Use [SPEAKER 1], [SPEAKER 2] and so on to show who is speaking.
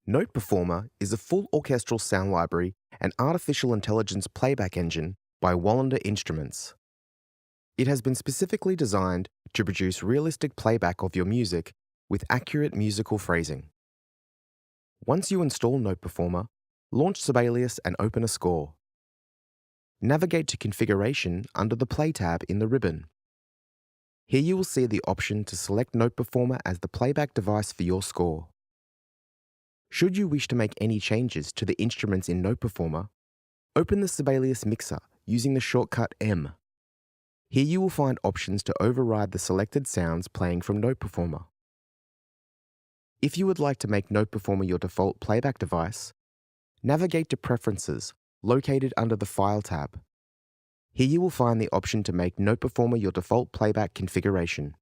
[SPEAKER 1] NotePerformer is a full orchestral sound library and artificial intelligence playback engine by Wallander Instruments. It has been specifically designed to produce realistic playback of your music with accurate musical phrasing. Once you install NotePerformer, launch Sibelius and open a score. Navigate to Configuration under the Play tab in the ribbon. Here you will see the option to select NotePerformer as the playback device for your score. Should you wish to make any changes to the instruments in NotePerformer, open the Sibelius mixer using the shortcut M. Here you will find options to override the selected sounds playing from NotePerformer. If you would like to make NotePerformer your default playback device, navigate to Preferences, located under the File tab. Here you will find the option to make NotePerformer your default playback configuration.